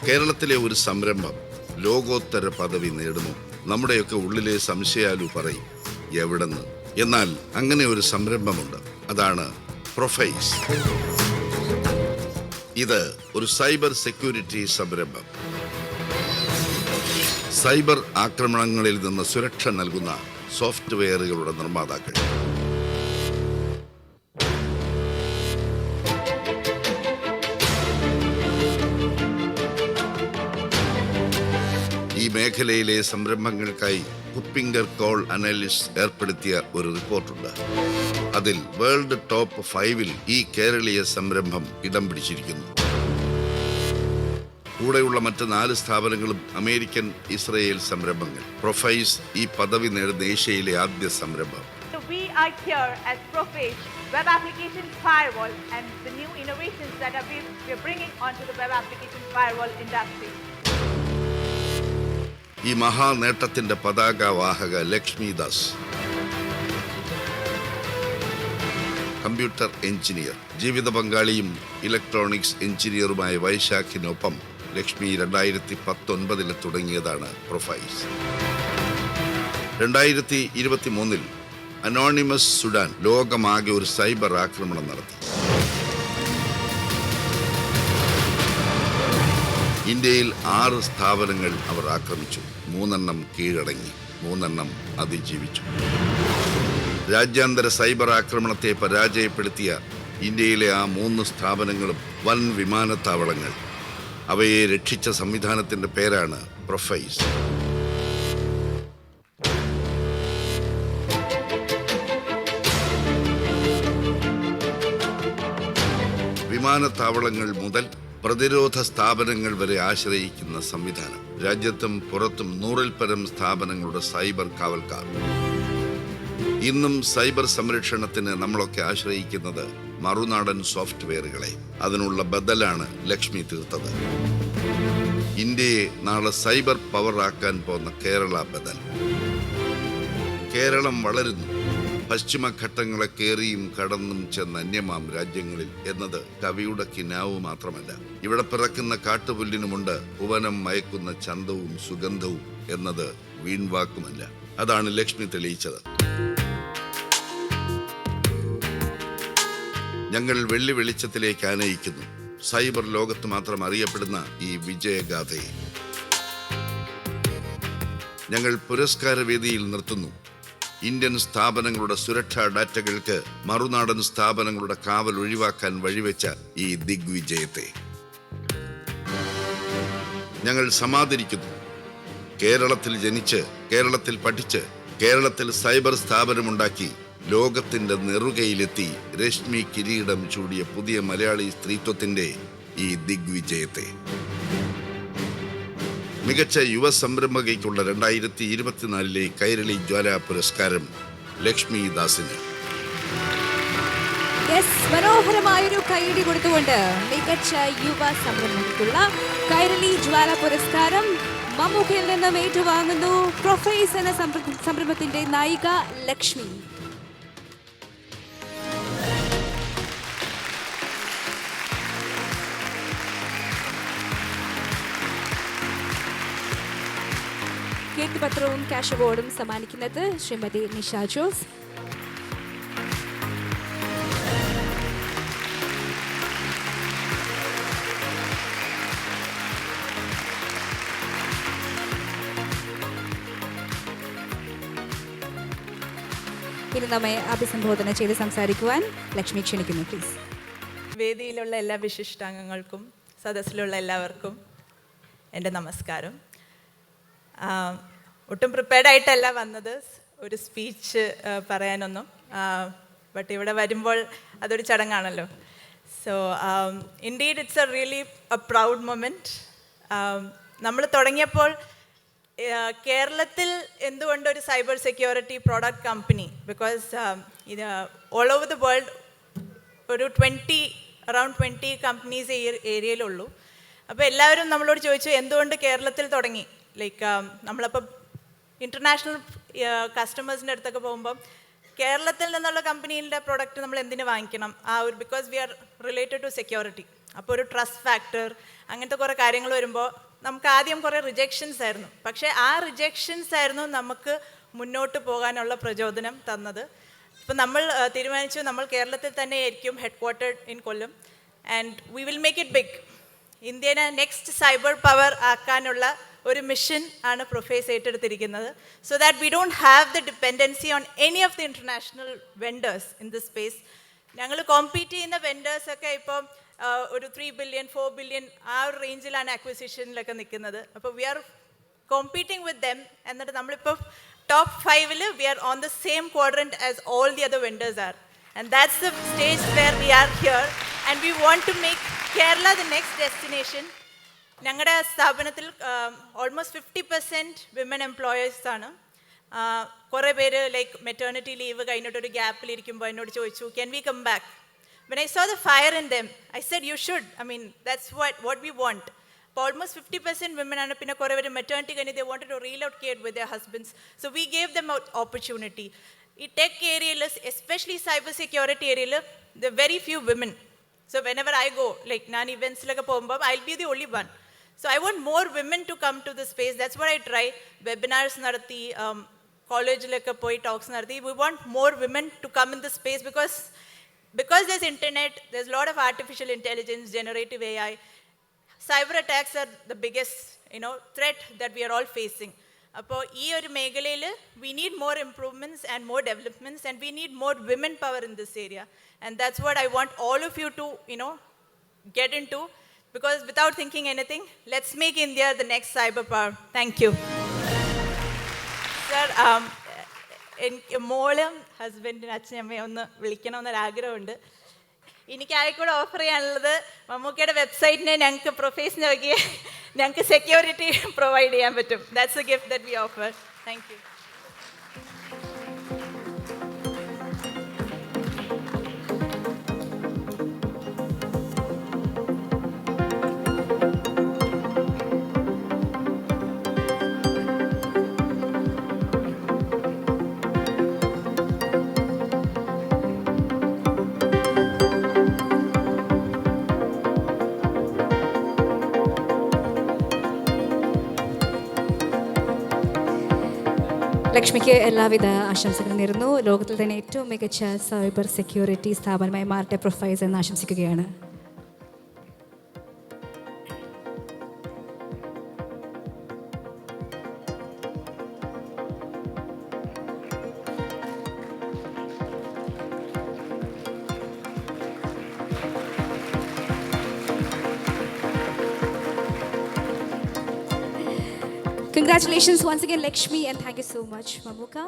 കേരളത്തിലെ ഒരു സംരംഭം ലോകോത്തര പദവി നേടുന്നു. നമ്മുടെയൊക്കെ ഉള്ളിലെ സംശയാലു പറയും എവിടെന്ന്. എന്നാൽ അങ്ങനെ ഒരു സംരംഭമുണ്ട്. അതാണ് പ്രൊഫൈസ്. ഇത് ഒരു സൈബർ സെക്യൂരിറ്റി സംരംഭം. സൈബർ ആക്രമണങ്ങളിൽ നിന്ന് സുരക്ഷ നൽകുന്ന സോഫ്റ്റ്വെയറുകളുടെ നിർമ്മാതാക്കൾ. ഈ മേഖലയിലെ സംരംഭങ്ങൾക്കായി കുപ്പിംഗർ കോൾ അനാലിസ്റ്റ് ഏർപ്പെടുത്തിയ ഒരു റിപ്പോർട്ടുണ്ട്. അതിൽ വേൾഡ് ടോപ്പ് 5-ൽ ഈ കേരളീയ സംരംഭം ഇടം പിടിച്ചിരിക്കുന്നു. കൂടെയുള്ള മറ്റ് 4 സ്ഥാപനങ്ങളും അമേരിക്കൻ, ഇസ്രയേൽ സംരംഭങ്ങൾ. പ്രൊഫൈസ് ഈ പദവി നേടുന്ന ഏഷ്യയിലെ ആദ്യ സംരംഭം. We are here as Prophase Web Application Firewall and the new innovations that we're bringing onto the web application firewall industry. ഈ മഹാനേട്ടത്തിന്റെ പതാകവാഹക ലക്ഷ്മി ദാസ്, കമ്പ്യൂട്ടർ എഞ്ചിനീയർ, ജീവിത പങ്കാളിയും ഇലക്ട്രോണിക്സ് എഞ്ചിനീയറുമായ വൈശാഖിനൊപ്പം ലക്ഷ്മി 2019 തുടങ്ങിയതാണ് പ്രൊഫൈസ്. 2023 അനോണിമസ് സുഡാൻ ലോകമാകെ ഒരു സൈബർ ആക്രമണം നടത്തി. ഇന്ത്യയിൽ 6 സ്ഥാപനങ്ങൾ അവർ ആക്രമിച്ചു. 3 കീഴടങ്ങി, 3 അതിജീവിച്ചു. രാജ്യാന്തര സൈബർ ആക്രമണത്തെ പരാജയപ്പെടുത്തിയ ഇന്ത്യയിലെ ആ 3 സ്ഥാപനങ്ങളും വൻ വിമാനത്താവളങ്ങൾ. അവയെ രക്ഷിച്ച സംവിധാനത്തിന്റെ പേരാണ് പ്രൊഫൈസ്. വിമാനത്താവളങ്ങൾ മുതൽ പ്രതിരോധ സ്ഥാപനങ്ങൾ വരെ ആശ്രയിക്കുന്ന സംവിധാനം. രാജ്യത്തും പുറത്തും 100-ൽ പരം സ്ഥാപനങ്ങളുടെ സൈബർ കാവൽക്കാർ. ഇന്നും സൈബർ സംരക്ഷണത്തിന് നമ്മളൊക്കെ ആശ്രയിക്കുന്നത് മറുനാടൻ സോഫ്റ്റ്വെയറുകളെ. അതിനുള്ള ബദലാണ് ലക്ഷ്മി തീർത്തത്. ഇന്ത്യയെ നാളെ സൈബർ പവർ ആക്കാൻ പോകുന്ന കേരള ബദൽ. കേരളം വളരുന്നു. പശ്ചിമഘട്ടങ്ങളെ കേറിയും കടന്നും ചെന്ന അന്യമാം രാജ്യങ്ങളിൽ എന്നത് കവിയുടെ കിനാവ് മാത്രമല്ല. ഇവിടെ പിറക്കുന്ന കാട്ടുപുല്ലിനുമുണ്ട് ഭുവനം മയക്കുന്ന ചന്തവും സുഗന്ധവും എന്നത് വീൺവാക്കുമല്ല. അതാണ് ലക്ഷ്മി തെളിയിച്ചത്. ഞങ്ങൾ വെള്ളി വെളിച്ചത്തിലേക്ക് ആനയിക്കുന്നു സൈബർ ലോകത്ത് മാത്രം അറിയപ്പെടുന്ന ഈ വിജയഗാഥയെ. ഞങ്ങൾ പുരസ്കാര വേദിയിൽ നിർത്തുന്നു ഇന്ത്യൻ സ്ഥാപനങ്ങളുടെ സുരക്ഷാ ഡാറ്റകൾക്ക് മറുനാടൻ സ്ഥാപനങ്ങളുടെ കാവൽ ഒഴിവാക്കാൻ വഴിവെച്ച ഈ ദിഗ്വിജയത്തെ. ഞങ്ങൾ സമാദരിക്കുന്നു. കേരളത്തിൽ ജനിച്ച്, കേരളത്തിൽ പഠിച്ച്, കേരളത്തിൽ സൈബർ സ്ഥാപനമുണ്ടാക്കി ലോകത്തിന്റെ നെറുകയിലെത്തി രശ്മി കിരീടം ചൂടിയ പുതിയ മലയാളി സ്ത്രീത്വത്തിന്റെ ഈ ദിഗ്വിജയത്തെ. മികച്ച യുവ സംരംഭകയ്ക്കുള്ള 2024 കൈരളി ജ്വാല പുരസ്കാരം ലക്ഷ്മി ദാസിന്. മനോഹരമായൊരു കൈയടി കൊടുത്തുകൊണ്ട് മികച്ച യുവ സംരംഭകയ്ക്കുള്ള കൈരളി ജ്വാല പുരസ്കാരം മമ്മൂക്കയിൽ നിന്നും ഏറ്റുവാങ്ങുന്നു പ്രൊഫൈസ് എന്ന സംരംഭത്തിന്റെ നായിക ലക്ഷ്മി. കീർത്തിപത്രവും ക്യാഷ് അവാർഡും സമ്മാനിക്കുന്നത് ശ്രീമതി നിഷ ജോസ്. ഇനി നമ്മെ അഭിസംബോധന ചെയ്ത് സംസാരിക്കുവാൻ ലക്ഷ്മി ക്ഷണിക്കുന്നു, പ്ലീസ്. വേദിയിലുള്ള എല്ലാ വിശിഷ്ടാംഗങ്ങൾക്കും സദസ്സിലുള്ള എല്ലാവർക്കും എൻ്റെ നമസ്കാരം. ഒട്ടും പ്രിപ്പയർഡ് ആയിട്ടല്ല വന്നത് ഒരു സ്പീച്ച് പറയാനൊന്നും. ബട്ട് ഇവിടെ വരുമ്പോൾ അതൊരു ചടങ്ങാണല്ലോ. So indeed it's a really a proud moment. നമ്മൾ തുടങ്ങിയപ്പോൾ കേരളത്തിൽ എന്തുകൊണ്ട് ഒരു cyber security product company, because ഇത് ഓൾ ഓവർ ദ വേൾഡ് ഒരു അറൗണ്ട് 20 കമ്പനീസ് ഈ ഏരിയയിലുള്ളൂ. അപ്പോൾ എല്ലാവരും നമ്മളോട് ചോദിച്ചു എന്തുകൊണ്ട് കേരളത്തിൽ തുടങ്ങി. ലൈക്ക് നമ്മളപ്പോൾ ഇൻ്റർനാഷണൽ കസ്റ്റമേഴ്സിൻ്റെ അടുത്തൊക്കെ പോകുമ്പം കേരളത്തിൽ നിന്നുള്ള കമ്പനീൻ്റെ പ്രോഡക്റ്റ് നമ്മൾ എന്തിനു വാങ്ങിക്കണം, ആ ഒരു because we are related to security. അപ്പോൾ ഒരു ട്രസ്റ്റ് ഫാക്ടർ അങ്ങനത്തെ കുറേ കാര്യങ്ങൾ വരുമ്പോൾ നമുക്ക് ആദ്യം കുറേ റിജക്ഷൻസ് ആയിരുന്നു. പക്ഷേ ആ റിജക്ഷൻസ് ആയിരുന്നു നമുക്ക് മുന്നോട്ട് പോകാനുള്ള പ്രചോദനം തന്നത്. ഇപ്പം നമ്മൾ തീരുമാനിച്ചു നമ്മൾ കേരളത്തിൽ തന്നെ ആയിരിക്കും headquartered in Kollam and we will make it big. ഇന്ത്യനെ നെക്സ്റ്റ് സൈബർ പവർ ആക്കാനുള്ള ഒരു മിഷൻ ആണ് പ്രൊഫേസ് ഏറ്റെടുത്തിരിക്കുന്നത്. So that we don't have the dependency on any of the international vendors in this space. ഞങ്ങൾ കോമ്പീറ്റ് ചെയ്യുന്ന വെൻഡേഴ്സൊക്കെ ഇപ്പം ഒരു 3 ബില്യൺ 4 ബില്യൺ ആ ഒരു റേഞ്ചിലാണ് അക്വിസിഷനിലൊക്കെ നിൽക്കുന്നത്. അപ്പോൾ we are competing with them. എന്നിട്ട് നമ്മളിപ്പോൾ top 5 we are on the same quadrant as all the other vendors are, and that's the stage where we are here, and we want to make Kerala the next destination. ഞങ്ങളുടെ സ്ഥാപനത്തിൽ almost 50% women employers ആണ്. കുറേ പേര് like maternity leave കഴിഞ്ഞിട്ടൊരു ഗ്യാപ്പിലിരിക്കുമ്പോൾ എന്നോട് ചോദിച്ചു, can we come back? When I saw the fire in them, I said, you should. I mean, that's what we want. അപ്പോൾ ഓൾമോസ്റ്റ് 50% വിമൻ ആണ്. പിന്നെ കുറേ പേര് മെറ്റേണിറ്റി കഴിഞ്ഞ് they wanted to relocate with their husbands. So we gave them opportunity. ഈ tech ഏരിയയിൽ especially cyber security ഏരിയയിൽ the very few women. So whenever I go like ഞാൻ ഇവൻറ്റ്സിലൊക്കെ പോകുമ്പോൾ I will be the only one. So I want more women to come to the space. That's what I try. Webinars നടത്തി, കോളേജിലൊക്കെ പോയി talks നടത്തി. V want more women to come in the space because there's internet, there's a lot of artificial intelligence, generative AI. Cyber attacks are the biggest, threat that we are all facing. അപ്പോൾ ഈ ഒരു മേഖലയിൽ we need more improvements and more developments, and we need more women power in this area. And that's what I want all of you to, get into, because without thinking anything, let's make India the next cyber power. Thank you. Sir, എനിക്ക് മോളും ഹസ്ബൻഡിനും അച്ഛനമ്മയും ഒന്ന് വിളിക്കണമെന്നൊരാഗ്രഹമുണ്ട്. എനിക്ക് ആയിക്കൂടെ offer ചെയ്യാനുള്ളത് മമ്മൂക്കയുടെ വെബ്സൈറ്റിനെ ഞങ്ങൾക്ക് പ്രൊഫൈസ് നോക്കി ഞങ്ങൾക്ക് സെക്യൂരിറ്റി പ്രൊവൈഡ് ചെയ്യാൻ പറ്റും. That's A gift that we offer. Thank you. ലക്ഷ്മിക്ക് എല്ലാവിധ ആശംസകളും നേരുന്നു. ലോകത്തിൽ തന്നെ ഏറ്റവും മികച്ച സൈബർ സെക്യൂരിറ്റി സ്ഥാപനമായി മാറട്ടെ പ്രൊഫൈസ് എന്ന് ആശംസിക്കുകയാണ്. Congratulations once again, Lakshmi, and thank you so much, Mamuka.